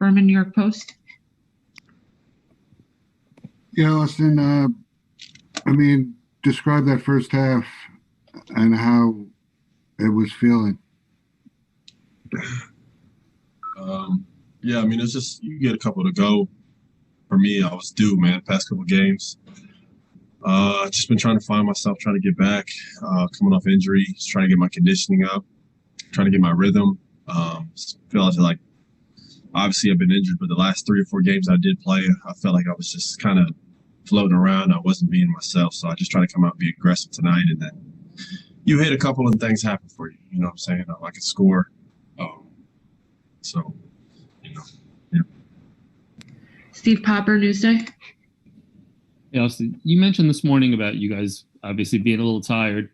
Berman, New York Post. Yeah, Austin, describe that first half and how it was feeling. It's just you get a couple to go. For me, I was due, man, past couple games. Just been trying to find myself, trying to get back, coming off injury, just trying to get my conditioning up, trying to get my rhythm. Feel like obviously I've been injured, but the last 3 or 4 games I did play, I felt like I was just kind of floating around. I wasn't being myself, so I just try to come out and be aggressive tonight, and then you hit a couple and things happen for you. You know what I'm saying? I could score. Yeah. Steve Popper, Newsday. Hey, Austin, you mentioned this morning about you guys obviously being a little tired.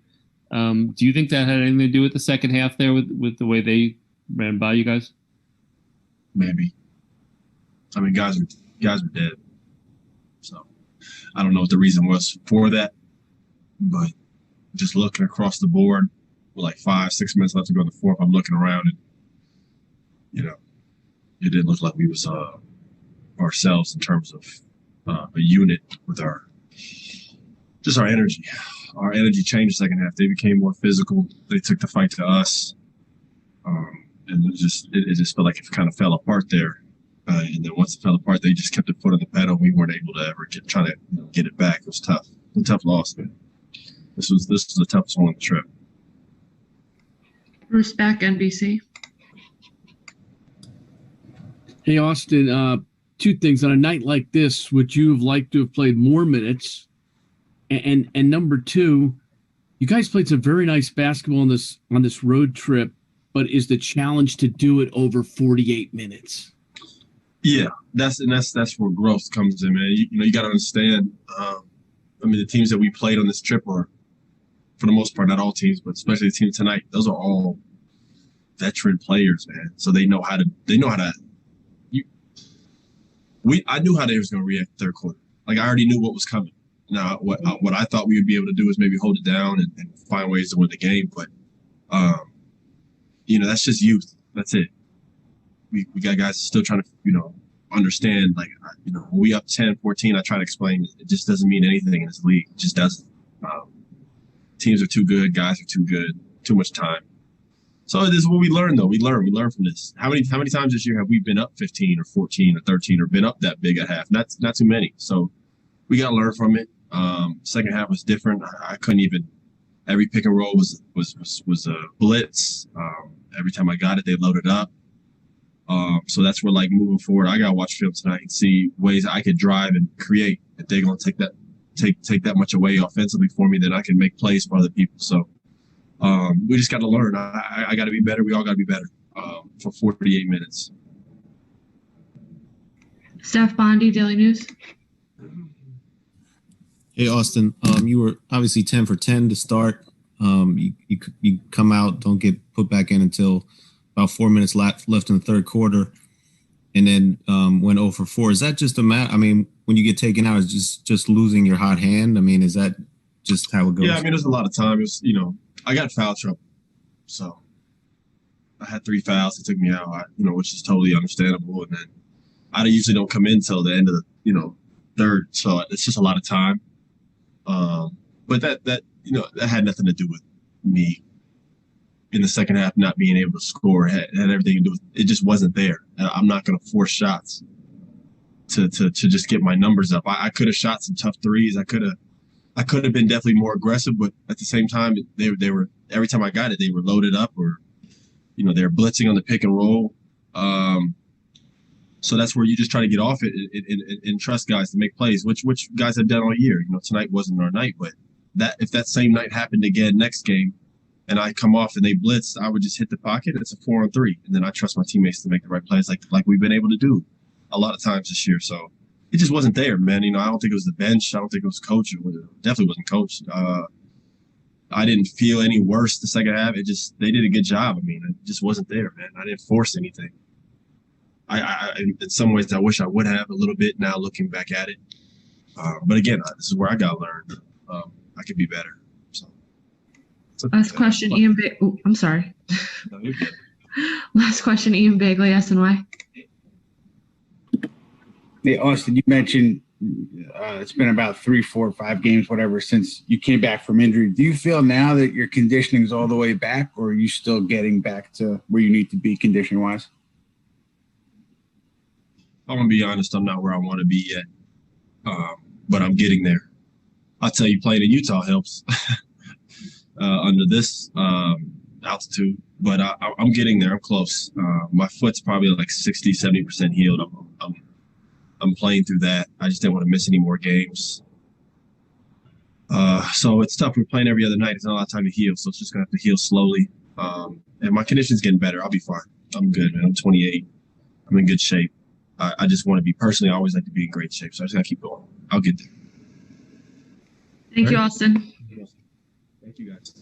Do you think that had anything to do with the second half there with the way they ran by you guys? Maybe. I mean, guys were dead. So I don't know what the reason was for that, but just looking across the board with like 5-6 minutes left to go in the fourth, I'm looking around and, it didn't look like we was ourselves in terms of a unit with our energy. Our energy changed the second half. They became more physical. They took the fight to us. And it just felt like it kind of fell apart there. And then once it fell apart, they just kept their foot on the pedal. We weren't able to ever try to get it back. It was tough. It was a tough loss, man. This was the toughest one on the trip. Bruce Beck, NBC. Hey, Austin, 2 things. On a night like this, would you have liked to have played more minutes? And number 2, you guys played some very nice basketball on this road trip, but is the challenge to do it over 48 minutes? Yeah, that's where growth comes in, man. You got to understand. The teams that we played on this trip are, for the most part, not all teams, but especially the team tonight. Those are all veteran players, man. So they know how to. I knew how they was going to react third quarter. Like, I already knew what was coming. Now, what I thought we would be able to do is maybe hold it down and find ways to win the game. But, that's just youth. That's it. We got guys still trying to, understand. Like, when we up 10, 14, I try to explain it just doesn't mean anything in this league. It just doesn't. Teams are too good. Guys are too good. Too much time. So this is what we learn, though. We learn from this. How many times this year have we been up 15 or 14 or 13 or been up that big at half? Not too many. So we got to learn from it. Second half was different. I couldn't even. Every pick and roll was a blitz. Every time I got it, they loaded up. So that's where, like, moving forward, I gotta watch film tonight and see ways I could drive and create. If they're gonna take that much away offensively for me, then I can make plays for other people. So. We just got to learn. I got to be better. We all got to be better for 48 minutes. Steph Bondi, Daily News. Hey, Austin, you were obviously 10 for 10 to start. You come out, don't get put back in until about 4 minutes left in the third quarter, and then went 0 for 4. Is that just a matter? When you get taken out, is just losing your hot hand? Is that just how it goes? Yeah, there's a lot of time. It's, I got foul trouble, so I had 3 fouls. They took me out, which is totally understandable. And then I usually don't come in till the end of the, third, so it's just a lot of time. But that had nothing to do with me in the second half not being able to score. It had everything to do with it. Just wasn't there. I'm not going to force shots to just get my numbers up. I could have shot some tough threes. I could have been definitely more aggressive, but at the same time, they were every time I got it, they were loaded up or, they were blitzing on the pick and roll. So that's where you just try to get off it and trust guys to make plays, which guys have done all year. Tonight wasn't our night, but if that same night happened again next game and I come off and they blitz, I would just hit the pocket. It's a 4-on-3. And then I trust my teammates to make the right plays like we've been able to do a lot of times this year. So it just wasn't there, man. I don't think it was the bench. I don't think it was coach. It definitely wasn't coached. I didn't feel any worse the second half. They did a good job. It just wasn't there, man. I didn't force anything. I in some ways, I wish I would have a little bit now looking back at it. But again, this is where I got to learn. I could be better. So. Last question, Ian. I'm sorry. No, you're good. Last question, Ian Bagley, SNY. Hey, Austin, you mentioned it's been about 3, 4, 5 games, whatever, since you came back from injury. Do you feel now that your conditioning is all the way back, or are you still getting back to where you need to be conditioning wise? I'm gonna be honest. I'm not where I want to be yet, but I'm getting there. I'll tell you, playing in Utah helps under this altitude, but I'm getting there. I'm close. My foot's probably like 60, 70% healed. I'm playing through that. I just didn't want to miss any more games. So it's tough. We're playing every other night. It's not a lot of time to heal, so it's just gonna have to heal slowly. And my condition's getting better. I'll be fine. I'm good, man. I'm 28. I'm in good shape. I just want to be personally. I always like to be in great shape, so I just gotta keep going. I'll get there. Thank you, Austin. Thank you, guys.